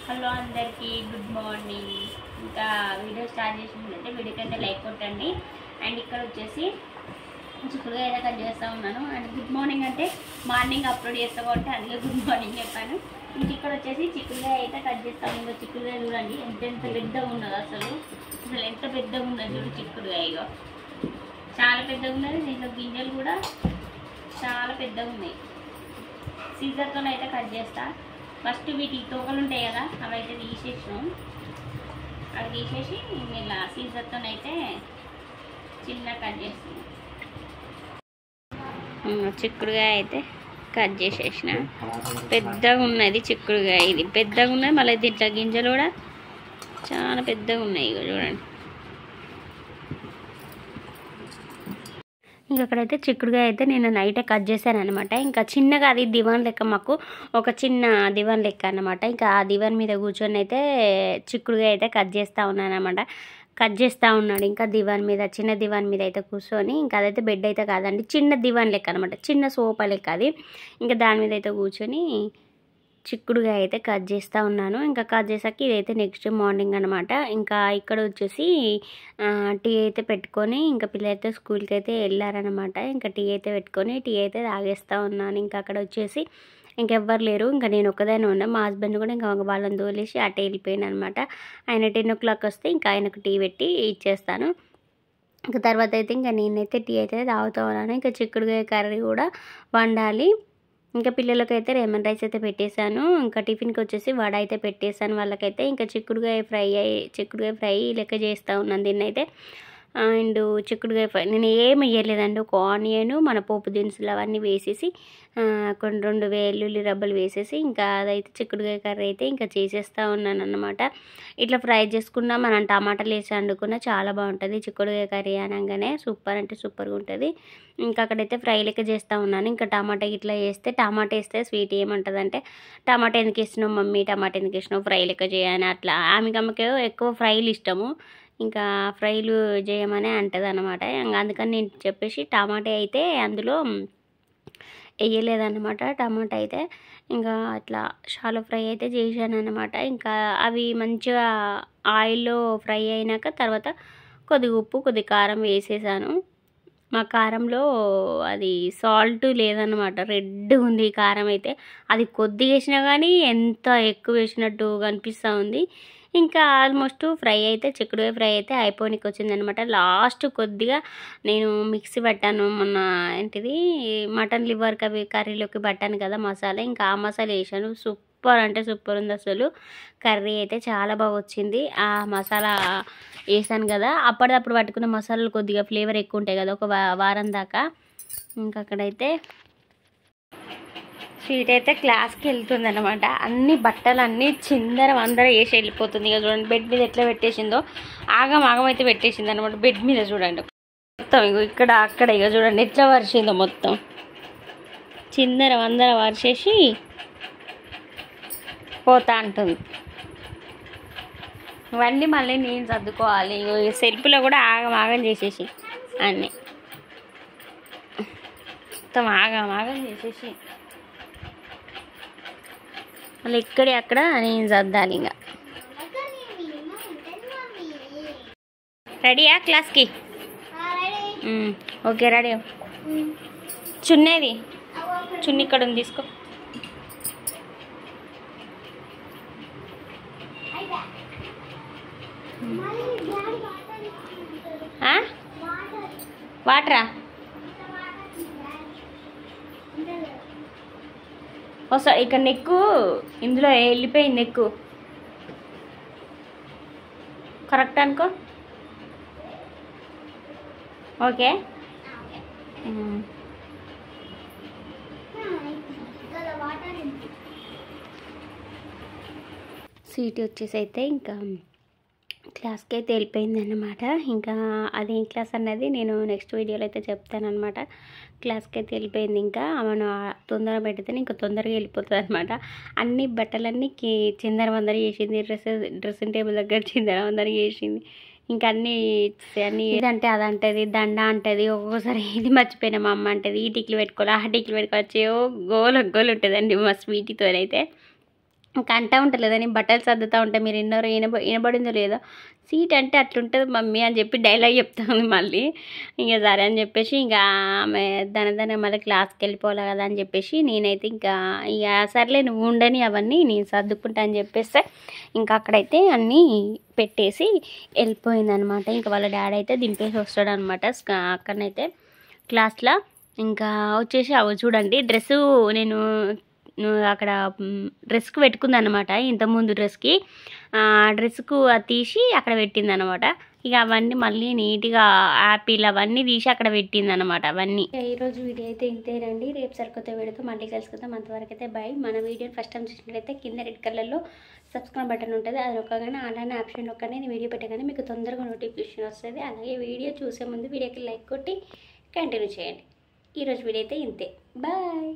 Hello అందరికీ good morning. ఇంకా video start చేసినట్లయితే వీడియోకి అయితే లైక్ కొట్టండి. అండ్ ఇక్కడ వచ్చేసి చిక్కుడుగా అయితే కట్ చేస్తూ ఉన్నాను. అండ్ గుడ్ మార్నింగ్ అంటే మార్నింగ్ అప్లోడ్ చేస్తా కాబట్టి అందుకే గుడ్ మార్నింగ్ చెప్పాను. ఇంక ఇక్కడ వచ్చేసి చిక్కుడుగా అయితే కట్ చేస్తాను. ఇంకా చిక్కుడుగా చూడండి ఎంత పెద్దగా ఉన్నదో అసలు ఎంత పెద్దగా ఉన్నది చూడు చిక్కుడుగా. ఇగో చాలా పెద్దగా ఉన్నది. దీంట్లో గింజలు కూడా చాలా పెద్దగా ఉన్నాయి. సీజర్తో అయితే కట్ చేస్తా. ఫస్ట్ వీటికి తోకలు ఉంటాయి కదా, అవి అయితే తీసేసినాం. అవి తీసేసి ఇలా సీజర్తో అయితే చిన్న కట్ చేస్తున్నాం. చిక్కుడుగా అయితే కట్ చేసేసిన. పెద్దగా ఉన్నది చిక్కుడుగా, ఇది పెద్దగా ఉన్నది. మళ్ళీ దీంట్లో గింజలు కూడా చాలా పెద్దగా ఉన్నాయి. ఇక చూడండి. ఇంకా అక్కడైతే చిక్కుడుగా అయితే నేను నైటే కట్ చేశాను అనమాట. ఇంకా చిన్నగా అది దివాన్ లెక్క, మాకు ఒక చిన్న దివాన్ లెక్క అనమాట. ఇంకా ఆ దివాన్ మీద కూర్చొని అయితే చిక్కుడుగా అయితే కట్ చేస్తూ ఉన్నాను అనమాట. కట్ చేస్తూ ఉన్నాడు ఇంకా దివాన్ మీద, చిన్న దివాన్ మీద అయితే కూర్చొని. ఇంకా అదైతే బెడ్ అయితే కాదండి, చిన్న దివాన్ లెక్క అనమాట, చిన్న సోఫా లెక్క అది. ఇంకా దాని మీద అయితే కూర్చొని చిక్కుడుగా అయితే కట్ చేస్తూ ఉన్నాను. ఇంకా కట్ చేసాక ఇదైతే నెక్స్ట్ మార్నింగ్ అనమాట. ఇంకా ఇక్కడ వచ్చేసి టీ అయితే పెట్టుకొని ఇంకా పిల్లలైతే స్కూల్కి అయితే వెళ్ళారనమాట. ఇంకా టీ అయితే పెట్టుకొని టీ అయితే తాగేస్తూ ఉన్నాను. ఇంకా అక్కడ వచ్చేసి ఇంకెవ్వరు లేరు, ఇంకా నేను ఒక్కదాన్ని ఉన్నా. మా హస్బెండ్ కూడా ఇంకా వాళ్ళని తోలేసి అటు వెళ్ళిపోయాను అనమాట. ఆయన 10 o'clock వస్తే ఇంకా ఆయనకు టీ పెట్టి ఇచ్చేస్తాను. ఇంకా తర్వాత అయితే ఇంకా నేనైతే టీ అయితే తాగుతూ ఉన్నాను. ఇంకా చిక్కుడుకాయ కర్రీ కూడా వండాలి. ఇంకా పిల్లలకైతే లెమన్ రైస్ అయితే పెట్టేశాను. ఇంకా టిఫిన్కి వచ్చేసి వడ అయితే పెట్టేశాను వాళ్ళకైతే. ఇంకా చిక్కుడుకాయ ఫ్రై లెక్క చేస్తూ ఉన్నాను దీన్ని అయితే. అండ్ చిక్కుడుకాయ ఫ్రై నేను ఏమి వేయలేదండి, ఒక ఆనియన్, మన పోపు దినుసులు అవన్నీ వేసేసి కొన్ని 2 వెల్లుల్లి రబ్బలు వేసేసి ఇంకా అదైతే చిక్కుడుకాయ కర్రీ అయితే ఇంకా చేసేస్తూ ఉన్నాను అన్నమాట. ఇట్లా ఫ్రై చేసుకున్నా మనం టమాటాలు వేసి వండుకున్నా చాలా బాగుంటుంది. చిక్కుడుకాయ కర్రీ అనగానే సూపర్ అంటే సూపర్గా ఉంటుంది. ఇంకా అక్కడైతే ఫ్రై లెక్క చేస్తూ ఉన్నాను. ఇంకా టమాటా ఇట్లా టమాటా వేస్తే స్వీట్ ఏమంటుందంటే, టమాటా ఎందుకు వేసినావు మమ్మీ, టమాటా ఎందుకు వేసినావు, ఫ్రై లెక్క చేయని అట్లా. ఆమెకి ఎక్కువ ఫ్రైలు ఇష్టము, ఇంకా ఫ్రైలు చేయమని అంటది అనమాట. అందుకని నేను చెప్పేసి టమాటా అయితే అందులో వేయలేదన్నమాట. టమాటా అయితే ఇంకా అట్లా షాలో ఫ్రై అయితే చేశాను అనమాట. ఇంకా అవి మంచిగా ఆయిల్లో ఫ్రై అయినాక తర్వాత కొద్దిగా ఉప్పు కొద్ది కారం వేసేసాను. మా కారంలో అది సాల్ట్ లేదన్నమాట, రెడ్ ఉంది కారం అయితే. అది కొద్దిగా వేసినా కానీ ఎంత ఎక్కువ వేసినట్టు కనిపిస్తూ ఉంది. ఇంకా ఆల్మోస్ట్ ఫ్రై అయితే చిక్కుడుకాయ ఫ్రై అయితే అయిపోనికి వచ్చిందనమాట. లాస్ట్ కొద్దిగా నేను మిక్సీ పట్టాను, మొన్న ఏంటిది మటన్ లివర్ కర్రీలోకి పట్టాను కదా మసాలా, ఇంకా ఆ మసాలా వేసాను. సూపర్ అంటే సూపర్ ఉంది అసలు. కర్రీ అయితే చాలా బాగా వచ్చింది. ఆ మసాలా వేసాను కదా, అప్పటిదప్పుడు పట్టుకున్న మసాలాలు కొద్దిగా ఫ్లేవర్ ఎక్కువ ఉంటాయి కదా, ఒక వారం దాకా. ఇంకా అక్కడైతే స్వీట్ అయితే క్లాస్కి వెళ్తుంది అనమాట. అన్ని బట్టలు అన్నీ చిందర వేసి వెళ్ళిపోతుంది. ఇక చూడండి బెడ్ మీద ఎట్లా పెట్టేసిందో, ఆగం అయితే పెట్టేసింది అనమాట బెడ్ మీద. చూడండి మొత్తం ఇక ఇక్కడ అక్కడ ఇక చూడండి ఎట్లా వరిసిందో, మొత్తం చిందర వరిసేసి పోతా అంటుంది. ఇవన్నీ మళ్ళీ నేను సర్దుకోవాలి. సెల్ఫ్లో కూడా ఆగం చేసేసి అన్నీ మొత్తం ఆగం చేసేసి మళ్ళీ ఇక్కడే అక్కడ నేను సర్దాలి. ఇంకా రెడీయా క్లాస్కి? Okay ready. చున్నేది చున్ని ఇక్కడ ఉంది, తీసుకో. వాటరా వస్తా. ఇక్కడ నెక్కు ఇందులో వెళ్ళిపోయింది, నెక్కు కరెక్ట్ అనుకో. ఓకే సీట్ వచ్చేసి అయితే ఇంకా క్లాస్కి అయితే వెళ్ళిపోయింది అన్నమాట. ఇంకా అదేం క్లాస్ అన్నది నేను నెక్స్ట్ వీడియోలో అయితే చెప్తానమాట. క్లాస్కి అయితే వెళ్ళిపోయింది. ఇంకా మనం తొందరగా పెడితేనే ఇంకా తొందరగా వెళ్ళిపోతుంది అనమాట. అన్ని బట్టలన్నీ చిందర చేసింది. డ్రెస్సింగ్ టేబుల్ దగ్గర చిందర చేసింది. ఇంకా అన్నీ ఇదంటే అదంటది, దండ అంటది, ఒక్కొక్కసారి ఇది మర్చిపోయినా మా అమ్మ అంటది, ఈ టిక్లు పెట్టుకోవాలి, ఆ టిక్లు పెట్టుకోవచ్చు, గోలు ఉంటుందండి మా స్వీటీతోనైతే. ఇంకా అంటా ఉంటలేదని బట్టలు సర్దుతూ ఉంటే మీరు వినబడిందో లేదో, సీట్ అంటే అట్లుంటుంది మమ్మీ అని చెప్పి డైలాగ్ చెప్తాను మళ్ళీ. ఇంకా సరే అని చెప్పేసి ఇంకా ఆమె దాని మళ్ళీ క్లాస్కి వెళ్ళిపోవాలి కదా అని చెప్పేసి నేనైతే ఇంకా ఇక సర్లే నువ్వు ఉండని అవన్నీ నేను సర్దుకుంటా అని చెప్పేస్తే ఇంకా అక్కడైతే అన్నీ పెట్టేసి వెళ్ళిపోయిందనమాట. ఇంకా వాళ్ళ డాడీ అయితే దింపేసి వస్తాడు అనమాట అక్కడనైతే క్లాస్లో. ఇంకా వచ్చేసి అవి చూడండి డ్రెస్సు నేను అక్కడ డ్రెస్కి పెట్టుకుందనమాట, ఇంతకుముందు డ్రెస్కి డ్రెస్కు అది తీసి అక్కడ పెట్టిందనమాట. ఇక అవన్నీ మళ్ళీ నీట్గా యాపిల్ అవన్నీ తీసి అక్కడ పెట్టిందనమాట అవన్నీ. ఈరోజు వీడియో అయితే ఇంతేనండి. రేపు సరికొత్త వీడియోతో మళ్ళీ కలుసుకుందాం. అంతవరకు అయితే బై. మన వీడియోని ఫస్ట్ టైం చూసినట్లయితే కింద రెడ్ కలర్లో సబ్స్క్రైబ్ బటన్ ఉంటుంది, అది నొక్కగానే అలానే ఆప్షన్ నొక్కగానే నేను వీడియో పెట్టగానే మీకు తొందరగా నోటిఫికేషన్ వస్తుంది. అలాగే వీడియో చూసే ముందు వీడియోకి లైక్ కొట్టి కంటిన్యూ చేయండి. ఈరోజు వీడియో అయితే ఇంతే. బాయ్.